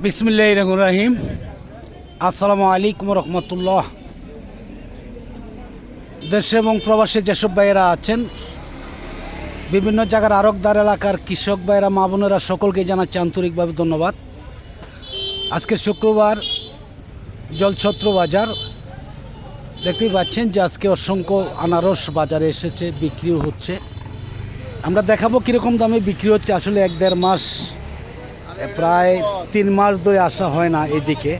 বিসমিল্লাহির রহমানির রহিম। আসসালামু আলাইকুম রহমতুল্লাহ। দেশে এবং প্রবাসে যেসব ভাইয়েরা আছেন, বিভিন্ন জায়গার আরকদার এলাকার কৃষক ভাইয়েরা, মা বোনেরা, সকলকে জানাচ্ছি আন্তরিকভাবে ধন্যবাদ। আজকে শুক্রবার, জলছত্র বাজার দেখতেই পাচ্ছেন যে আজকে অসংখ্য আনারস বাজারে এসেছে, বিক্রিও হচ্ছে। আমরা দেখাবো কীরকম দামে বিক্রি হচ্ছে। আসলে 1-1.5 মাস, প্রায় 3 মাস ধরে আসা হয় না, এদিকে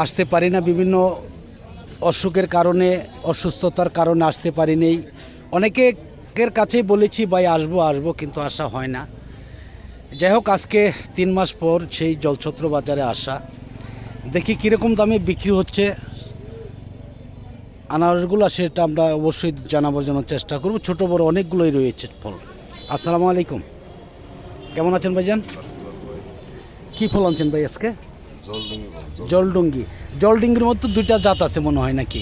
আসতে পারি না, বিভিন্ন অসুখের কারণে, অসুস্থতার কারণে আসতে পারি নেই। অনেকের কাছেই বলেছি ভাই আসবো, কিন্তু আসা হয় না। যাই হোক, আজকে 3 মাস পর সেই জলছত্র বাজারে আসা, দেখি কীরকম দামে বিক্রি হচ্ছে আনারসগুলো, সেটা আমরা অবশ্যই জানাবার জন্য চেষ্টা করব। ছোট বড় অনেকগুলোই রয়েছে ফল। আসসালামু আলাইকুম, কেমন আছেন ভাইজান? কী ফল আনছেন ভাই আজকে? জলডুঙ্গির মধ্যে 2টা জাত আছে মনে হয়, নাকি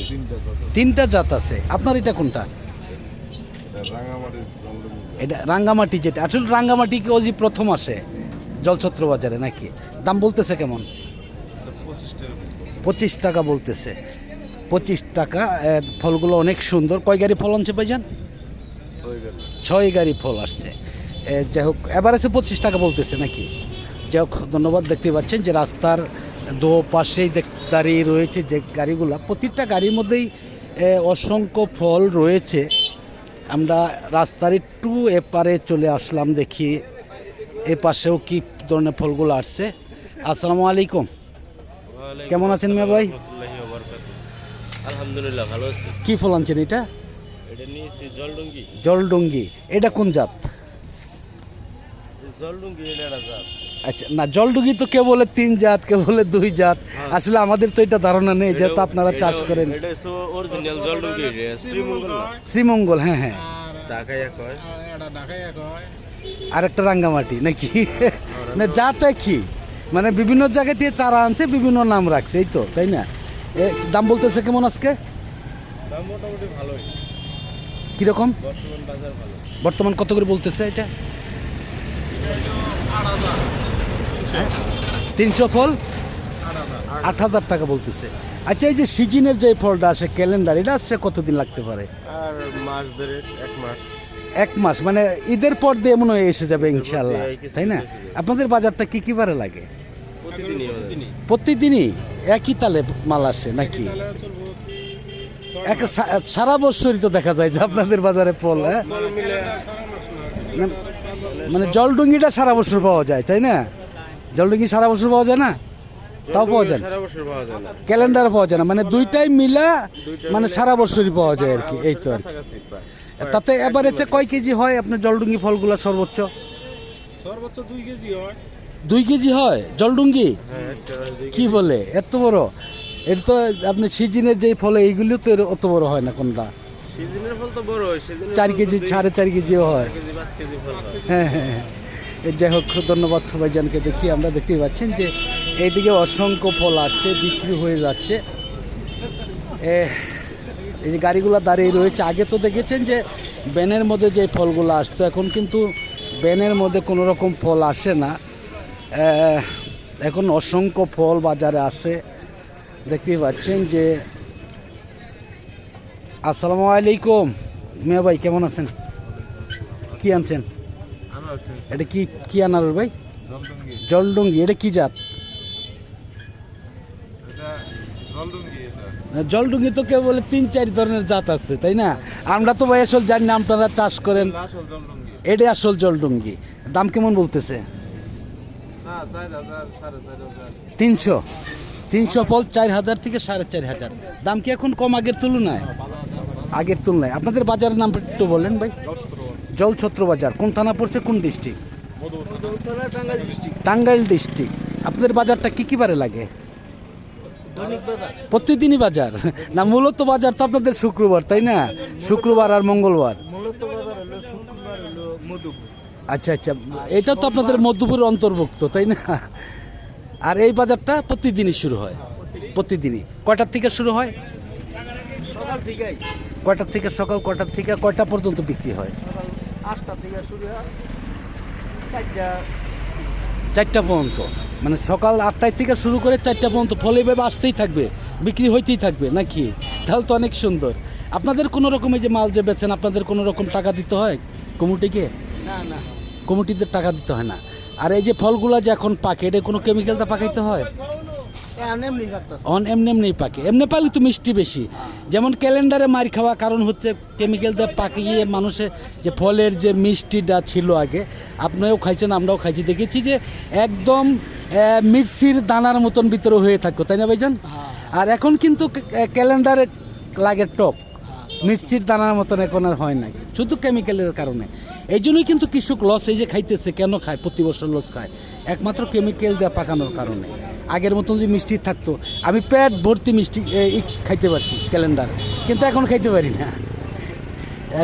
3টা জাত আছে? আপনার এটা কোনটা? এটা রাঙ্গামাটি। যেটা আসলে রাঙ্গামাটি কি ওই প্রথম আসে জলছত্র বাজারে, নাকি? দাম বলতেছে কেমন? 25 টাকা বলতেছে। 25 টাকা। ফলগুলো অনেক সুন্দর। কয় গাড়ি ফল আনছে ভাইজান? 6 গাড়ি ফল আসছে। যাই হোক, এবার আছে 25 টাকা বলতেছে, নাকি? যাই হোক, ধন্যবাদ। দেখতে পাচ্ছেন যে রাস্তার দুপাশেই দাঁড়িয়ে রয়েছে যে গাড়িগুলো, প্রতিটা গাড়ির মধ্যেই অসংখ্য ফল রয়েছে। আমরা রাস্তার একটু এপারে চলে আসলাম, দেখি এ পাশেও কী ধরনের ফলগুলো আসছে। আসসালামু আলাইকুম, কেমন আছেন মিয়া ভাই? আলহামদুলিল্লাহ, ভালো আছি। কী ফল আনছেন এটা? এটা নিয়েছি জলডুঙ্গি। এটা কোন জাত? জলডুঙ্গি এটা জাত। আচ্ছা, না, জলডুঙ্গি তো কেউ বলে 3 জাত, কেউ বলে 2 জাত। আসলে আমাদের তো এটা ধারণা নেই, যেহেতু আপনারা চাষ করেন। এটা অরিজিনাল জলডুঙ্গি, শ্রীমঙ্গল। শ্রীমঙ্গল, হ্যাঁ হ্যাঁ। ঢাকাইয়া কয়। আর একটা রাঙ্গামাটি, নাকি? না, জাত একই, মানে বিভিন্ন জায়গা থেকে চারা আনছে, বিভিন্ন নাম রাখছে, এই তো, তাই না? দাম বলতেছে কেমন আজকে? দাম মোটামুটি ভালোই। কীরকম বর্তমান বাজার ভালো। বর্তমান কত করে বলতেছে এটা? 300 ফল 8,000 টাকা বলতেছে। আচ্ছা, এই যে সিজনের যে ফলটা আসে, ক্যালেন্ডার, এটা আসছে কতদিন লাগতে পারে? আর মাস ধরে 1 মাস। 1 মাস, মানে ঈদের পর দিয়ে মনে হয় এসে যাবে ইনশাল্লাহ, তাই না? আপনাদের বাজারটা কি বারে লাগে? প্রতিদিনই একই তালে মাল আসে, নাকি? সারা বছরই তো দেখা যায় যে আপনাদের বাজারে ফল, হ্যাঁ, মানে জলডুঙ্গিটা সারা বছর পাওয়া যায়, তাই না? জলডুঙ্গি সারা বছর পাওয়া যায় না? তাও পাওয়া যায় না, ক্যালেন্ডার পাওয়া যায় না, মানে দুইটাই মিলা, মানে সারা বছরই পাওয়া যায় আর কি, এই তো আর কি। তাতে এবারে কয় কেজি হয় আপনার জলডুঙ্গি ফলগুলো? সর্বোচ্চ 2 কেজি হয়। 2 কেজি হয় জলডুঙ্গি? কি বলে, এত বড়? এটা তো আপনি সিজনের যেই ফল, এইগুলো তো অত বড় হয় না। কোনটা? সিজনের ফল তো বড় হয়, 4 কেজি, 4.5 কেজিও হয়। 5 কেজি ফল হয়। হ্যাঁ হ্যাঁ। যাই হোক, ধন্যবাদ ভাইজানকে। দেখি, আমরা দেখতেই পাচ্ছেন যে এইদিকে অসংখ্য ফল আসছে, বিক্রি হয়ে যাচ্ছে। এই যে গাড়িগুলো দাঁড়িয়ে রয়েছে, আগে তো দেখেছেন যে ব্যানের মধ্যে যে ফলগুলো আসতো, এখন কিন্তু ব্যানের মধ্যে কোনো রকম ফল আসে না। এখন অসংখ্য ফল বাজারে আসে, দেখতেই পাচ্ছেন যে। আসসালামু আলাইকুম মিয়া ভাই, কেমন আছেন? কি আনছেন এটা? কি আনারস ভাই? জলডুঙ্গি। এটা কি জাত? জলডুঙ্গি তো কেউ বলে 3-4 ধরনের জাত আছে, তাই না? আমরা তো ভাই আসল জানি না, আপনারা চাষ করেন। এটা আসল জলডুঙ্গি। দাম কেমন বলতেছে? 300 ফল 4,000 থেকে 4,500। দাম কি এখন কম আগের তুলনায়? আপনাদের বাজারের নাম একটু বলেন ভাই। জলছত্র বাজার। কোন থানা পড়ছে, কোন ডিস্ট্রিক্ট? টাঙ্গাইল ডিস্ট্রিক্ট। আপনাদের বাজারটা কি বারে লাগে? প্রতিদিনই বাজার না? মূলত বাজার তো আপনাদের শুক্রবার, তাই না? শুক্রবার আর মঙ্গলবার। আচ্ছা, এটা তো আপনাদের মধ্যপুরের অন্তর্ভুক্ত, তাই না? আর এই বাজারটা প্রতিদিনই শুরু হয়? প্রতিদিনই। কয়টার থেকে শুরু হয়? কয়টার থেকে? সকাল কয়টার থেকে কয়টা পর্যন্ত বিক্রি হয়? 8টা থেকে শুরু হয়, 4টা পর্যন্ত। মানে সকাল 8টায় থেকে শুরু করে 4টা পর্যন্ত ফল এভাবে আসতেই থাকবে, বিক্রি হইতেই থাকবে নাকি? তাহলে তো অনেক সুন্দর। আপনাদের কোনো রকমের যে মাল যে বেচেন আপনাদের কোনো রকম টাকা দিতে হয় কমিটিকে? না না কমিটিতে টাকা দিতে হয় না। আর এই যে ফলগুলো যে এখন পাকে, এটা কোনো কেমিক্যালটা পাকাইতে হয়? এমনি কাটতাছে এমনি পাকে, এমনি পাকলে তো মিষ্টি বেশি। যেমন ক্যালেন্ডারে মার খাওয়া কারণ হচ্ছে কেমিক্যাল দিয়ে পাকিয়ে মানুষের যে ফলের যে মিষ্টিটা ছিল আগে, আপনারাও খাইছেন আমরাও খাইছি, দেখেছি যে একদম মির্চির দানার মতন ভিতরে হয়ে থাকতো, তাই না ভাইজান? আর এখন কিন্তু ক্যালেন্ডারে লাগে টক, মির্চির দানার মতন এখন আর হয় না, শুধু কেমিক্যালের কারণে। এই জন্যই কিন্তু কৃষক লস এই যে খাইতেছে। কেন খায় প্রতি বছর লস খায়? একমাত্র কেমিক্যাল দিয়ে পাকানোর কারণে। আগের মতন যে মিষ্টি থাকতো, আমি পেট ভর্তি মিষ্টি খাইতে পারছি ক্যালেন্ডার, কিন্তু এখন খাইতে পারি না।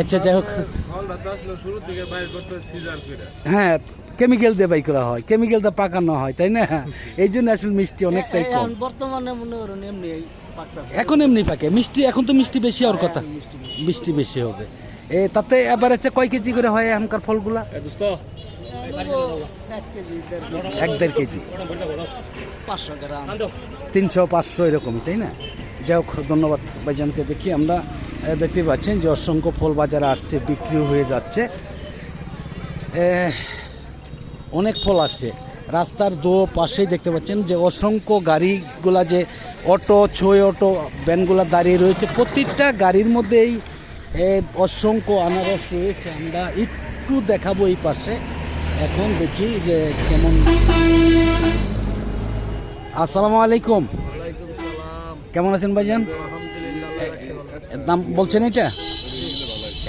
আচ্ছা যাই হোক, ফলটা তো আসলে শুরু থেকে বাইর করতে সিজার করে। হ্যাঁ কেমিক্যাল দিয়ে বাই করা হয়, কেমিক্যাল দিয়ে পাকানো হয়, তাই না? এই জন্য আসলে মিষ্টি অনেকটাই কম। এখন বর্তমানে মনে করুন এমনি পাকতাছে এখন এমনি পাকে মিষ্টি, এখন তো মিষ্টি বেশি হওয়ার কথা, মিষ্টি বেশি হবে। তাতে এবার হচ্ছে কয় কেজি করে হয় এখনকার ফলগুলা? 1-1.5 কেজি, 500 গ্রাম 300-500 এরকমই, তাই না? যাই হোক, ধন্যবাদ ভাইজানকে। দেখি আমরা দেখতে পাচ্ছেন যে অসংখ্য ফল বাজারে আসছে, বিক্রি হয়ে যাচ্ছে, অনেক ফল আসছে। রাস্তার দো পাশেই দেখতে পাচ্ছেন যে অসংখ্য গাড়িগুলা, যে অটো ছয় অটো ভ্যানগুলা দাঁড়িয়ে রয়েছে, প্রত্যেকটা গাড়ির মধ্যেই অসংখ্য আনারস রয়েছে। আমরা একটু দেখাবো এই পাশে, এখন দেখি যে কেমন। আসসালামু আলাইকুম, কেমন আছেন ভাইজান? দাম বলছেন এটা?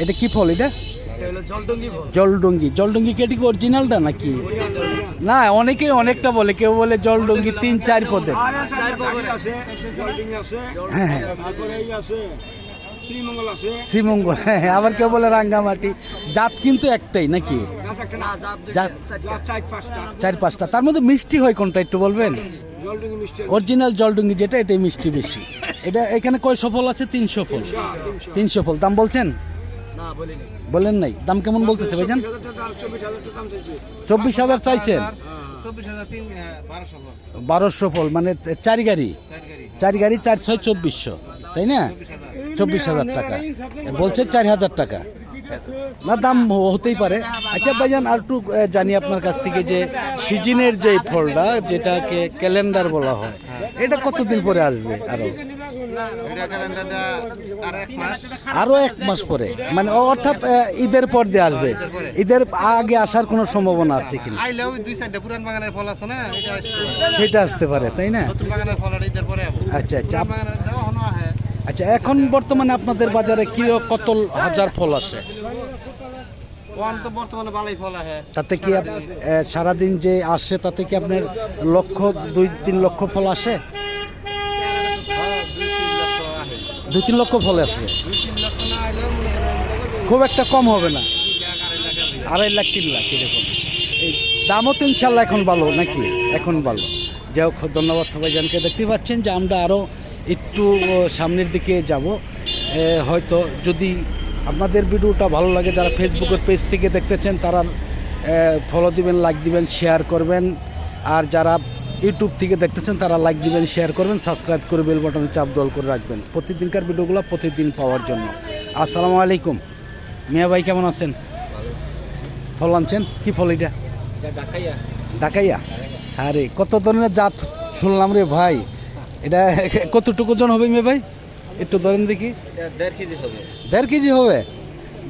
এটা কি ফল? এটা জলডঙ্গি। জলডঙ্গি কি এটা কি অরিজিনালটা নাকি? না, অনেকেই অনেকটা বলে, কেউ বলে জলডঙ্গি 3-4 পদের। হ্যাঁ হ্যাঁ, শ্রীমঙ্গল, হ্যাঁ, আবার কেউ বলে রাঙ্গামাটি। জাত কিন্তু একটাই নাকি? জাত 4-5টা। তার মধ্যে মিষ্টি হয় কোনটা একটু বলবেন? অরিজিনাল জলডঙ্গি যেটা, এটাই মিষ্টি বেশি। এটা এখানে কয়শো ফল আছে? 300 ফল। 300 ফল। দাম বলছেন? বলেন নাই। দাম কেমন বলতেছে ভাইজান? 24,000 চাইছেন? 1200 ফল, মানে 4 গাড়ি 4-6-2400, তাই না? 24,000 টাকা বলছে, 4,000 টাকা না, দাম হতেই পারে। আচ্ছা ভাইজান, আর একটু জানি আপনার কাছ থেকে যে সিজনের যে ফলটা, যেটাকে ক্যালেন্ডার বলা হয়, এটা কতদিন পরে আসবে? আরো 1 মাস পরে, মানে অর্থাৎ ঈদের পর দিয়ে আসবে। ঈদের আগে আসার কোনো সম্ভাবনা আছে কিনা? সেটা আসতে পারে, তাই না? আচ্ছা আচ্ছা আচ্ছা, এখন বর্তমানে আপনাদের বাজারে কি কত হাজার ফল আসে? তাতে কি সারাদিন যে আসে তাতে কি আপনার 2-3 লক্ষ ফল আসে? 2-3 লক্ষ ফল আসে, খুব একটা কম হবে না? 2.5 লাখ 3 লাখ এরকম। এই দামও তো ইনশাল্লাহ এখন ভালো নাকি? এখন ভালো। যাই হোক, ধন্যবাদ ভাইজানকে। দেখতে পাচ্ছেন যে আমরা আরও একটু সামনের দিকে যাব। হয়তো যদি আপনাদের ভিডিওটা ভালো লাগে, যারা ফেসবুকের পেজ থেকে দেখতেছেন তারা ফলো দিবেন, লাইক দিবেন, শেয়ার করবেন। আর যারা ইউটিউব থেকে দেখতেছেন তারা লাইক দিবেন, শেয়ার করবেন, সাবস্ক্রাইব করে বেল বাটনে চাপ দল করে রাখবেন প্রতিদিনকার ভিডিওগুলো প্রতিদিন পাওয়ার জন্য। আসসালামু আলাইকুম। মিয়া ভাই কেমন আছেন? ফল আনছেন? কি ফল এটা? ডাকাইয়া। আরে কত ধরনের জাত শুনলাম রে ভাই। এটা কতটুকু ওজন হবে মেয়ে ভাই? একটু ধরেন দেখি। 1.5 কেজি হবে। 1.5 কেজি হবে?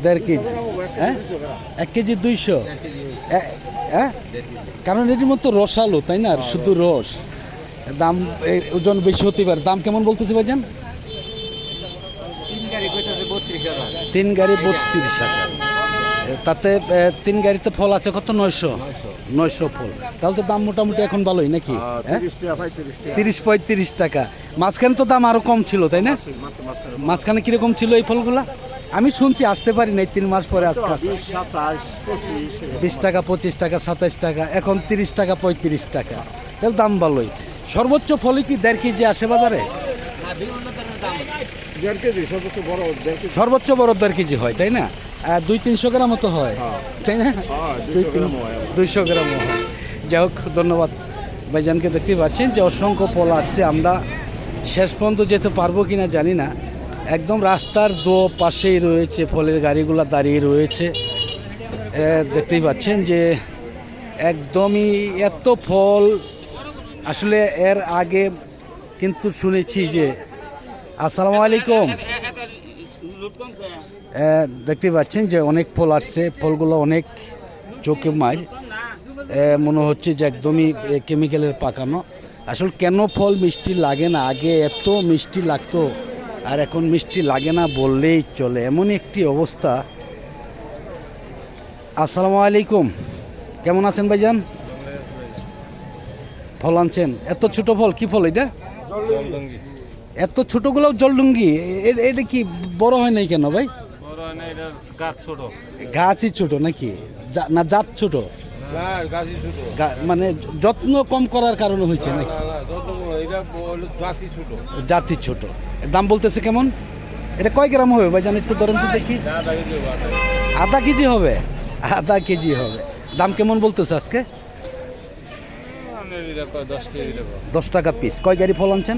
1.5 কেজি, হ্যাঁ? 1 কেজি 200, হ্যাঁ? কারণ এটির মতো রসালো, তাই না? শুধু রস, দাম ওজন বেশি হতে পারে। দাম কেমন বলতেছে ভাইজান? 3 গাড়ি 32 টাকা। তাতে 3 গাড়িতে ফল আছে কত? 900 ফল। তাহলে তো দাম মোটামুটি এখন ভালোই নাকি? 30-35 টাকা। মাঝখানে তো দাম আরো কম ছিল, তাই না? মাঝখানে কিরকম ছিল এই ফলগুলা? আমি শুনছি, আসতে পারি নাই 3 মাস পরে। আজকে 20 টাকা, 25 টাকা, 27 টাকা, এখন 30 টাকা, 35 টাকা। তাহলে দাম ভালোই। সর্বোচ্চ ফলই কি 1.5 কেজি আসে বাজারে? সর্বোচ্চ বড় 1.5 কেজি হয়, তাই না? 200-300 গ্রাম মতো হয়, তাই না? 200 গ্রাম হয়। যাই হোক, ধন্যবাদ ভাইজানকে দেখতে পাচ্ছেন যে অসংখ্য ফল আসছে। আমরা শেষ পর্যন্ত যেতে পারবো কিনা জানি না। একদম রাস্তার দো পাশেই রয়েছে ফলের গাড়িগুলো দাঁড়িয়ে রয়েছে। দেখতেই পাচ্ছেন যে একদমই এত ফল আসলে এর আগে কিন্তু শুনেছি যে আসসালামু আলাইকুম। দেখতে পাচ্ছেন যে অনেক ফল আসছে, ফলগুলো অনেক চোখে মার, মনে হচ্ছে যে একদমই কেমিক্যালের পাকানো। আসলে কেন ফল মিষ্টি লাগে না, আগে এত মিষ্টি লাগতো আর এখন মিষ্টি লাগে না বললেই চলে, এমন একটি অবস্থা। আসসালামু আলাইকুম, কেমন আছেন ভাইজান? ফল আনছেন, এত ছোট ফল, কি ফল এটা? জলডঙ্গি। এত ছোটগুলোও জলডুঙ্গি, এটা কি বড় হয় নাই কেন ভাই? বড় হয় না, এটার গাছ ছোট। গাছই ছোট নাকি, না জাত ছোট? না, গাছই ছোট। মানে যত্ন কম করার কারণে হয়েছে নাকি? যত এটা গাছই ছোট। জাতি ছোট। দাম বলতেছে কেমন? এটা কয় গ্রাম হবে ভাইজান, একটু ধরেন তো দেখি। আধা কেজি হবে, আধা কেজি হবে। দাম কেমন বলতেছে আজকে? 10 টাকা পিস। কয় গাড়ি ফল আনছেন?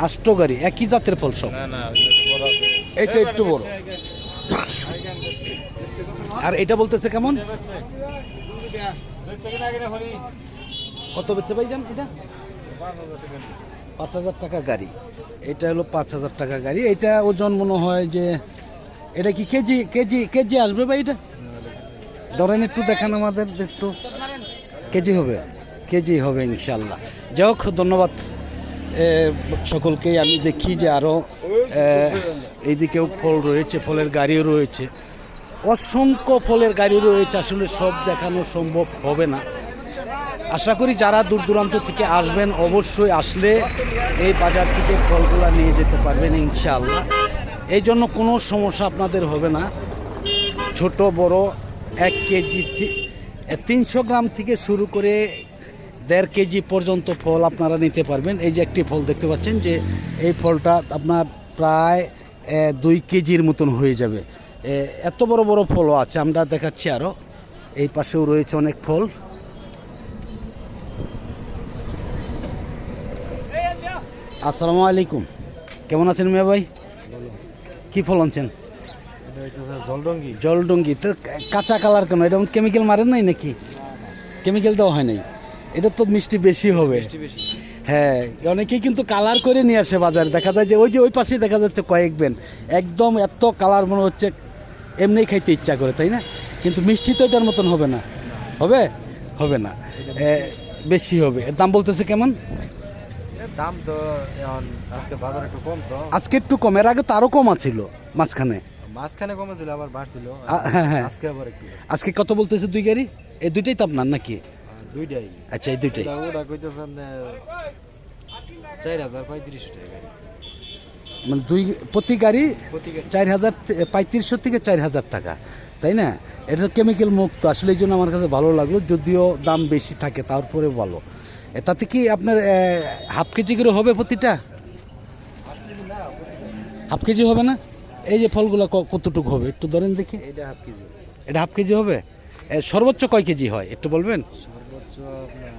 8 গাড়ি। একই জাতের ফল সব? এটা একটু বড়। আর এটা বলতেছে কেমন? কত বেচছে ভাইজান এটা? 5,000 টাকা গাড়ি। এটা হলো 5,000 টাকা গাড়ি। এটা ওজন মনে হয় যে এটা কি কেজি কেজি কেজি আসবে ভাই? এটা ধরেন একটু দেখান আমাদের, একটু কেজি হবে, কেজি হবে ইনশাল্লাহ। যাই হোক, ধন্যবাদ সকলকেই। আমি দেখি যে আরও এইদিকেও ফল রয়েছে, ফলের গাড়িও রয়েছে, অসংখ্য ফলের গাড়ি রয়েছে। আসলে সব দেখানো সম্ভব হবে না। আশা করি যারা দূর দূরান্ত থেকে আসবেন, অবশ্যই আসলে এই বাজার থেকে ফলগুলো নিয়ে যেতে পারবেন ইনশাআল্লাহ। এই জন্য কোনো সমস্যা আপনাদের হবে না। ছোট বড় 1 কেজি 300 গ্রাম থেকে শুরু করে 1.5 কেজি পর্যন্ত ফল আপনারা নিতে পারবেন। এই যে একটি ফল দেখতে পাচ্ছেন যে এই ফলটা আপনার প্রায় 2 কেজির মতন হয়ে যাবে। এত বড় বড় ফলও আছে, আমরা দেখাচ্ছি আরও। এই পাশেও রয়েছে অনেক ফল। আসসালামু আলাইকুম, কেমন আছেন মিয়া ভাই? কি ফল আনছেন? জলডঙ্গি। জলডঙ্গি। তো কাঁচা কালার কেন? এটা কেমিক্যাল মারেন নাই নাকি? কেমিক্যাল দেওয়া হয় নাই? এটা তো মিষ্টি বেশি হবে। হ্যাঁ, অনেকেই কিন্তু কালার করে নিয়ে আসে বাজারে। দেখা যায় যে ওই পাশেই দেখা যাচ্ছে কয়েক বেন, একদম এত কালার মনে হচ্ছে এমনি খাইতে ইচ্ছা করে, তাই না? কিন্তু মিষ্টি তো এটার মতন হবে না। হবে? হবে না, বেশি হবে। এর দাম বলতেছে কেমন? দাম তো এখন আজকে বাজার একটু কম তো। আজকে একটু কম, এর আগে তো আরও কম আছিল মাঝখানে। মাঝখানে কমেছিল, আবার বাড়ছিল। হ্যাঁ হ্যাঁ, আজকে আবার একটু। আজকে কত বলতেছে 2 গাড়ি? এই দুইটাই তো আপনার নাকি? দুইটাই। আচ্ছা, এই দুইটাই। ওটা কইতেছেন 4,035 টাকা। মানে প্রতি গাড়ি প্রতি গাড়ি 4,3500 থেকে 4,000 টাকা, তাই না? এটা তো কেমিক্যাল মুক্ত। আসলে এই জন্য আমার কাছে ভালো লাগলো, যদিও দাম বেশি থাকে তারপরে ভালো। তাতে কি আপনার হাফ কেজি করে হবে প্রতিটা? হাফ কেজি হবে না? এই যে ফলগুলো কতটুকু হবে একটু ধরেন দেখি। এটা হাফ কেজি। এটা হাফ কেজি হবে। সর্বোচ্চ কয় কেজি হয় একটু বলবেন? সর্বোচ্চ আপনার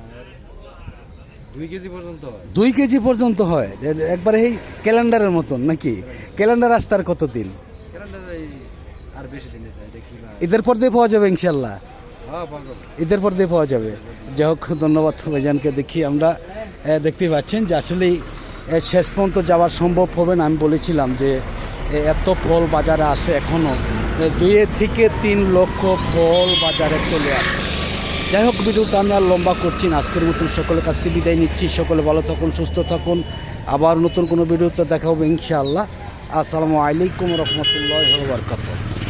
2 কেজি পর্যন্ত হয়। 2 কেজি পর্যন্ত হয়। একবারে এই ক্যালেন্ডারের মতন নাকি? ক্যালেন্ডার আসতে আর কতদিন? আর বেশি দিন দেখি না। ঈদের পর দিয়ে পাওয়া যাবে ইনশাল্লাহ। হ্যাঁ, পাগল। ঈদের পর দিয়ে পাওয়া যাবে। যাই হোক, ধন্যবাদ ভাইজানকে। দেখি আমরা দেখতে পাচ্ছেন যে আসলেই শেষ পর্যন্ত যাওয়া সম্ভব হবে না। আমি বলেছিলাম যে এত ফল বাজারে আসে, এখনও 2 থেকে 3 লক্ষ ফল বাজারে চলে আসে। যাই হোক, ভিডিওটা আমি আর লম্বা করছি না। আজকের মতন সকলের কাছ থেকে বিদায় নিচ্ছি। সকলে ভালো থাকুন, সুস্থ থাকুন। আবার নতুন কোনো ভিডিওতে দেখা হবে ইনশাআল্লাহ। আসসালামু আলাইকুম রহমতুল্লাহি ওয়া বারাকাতুহু।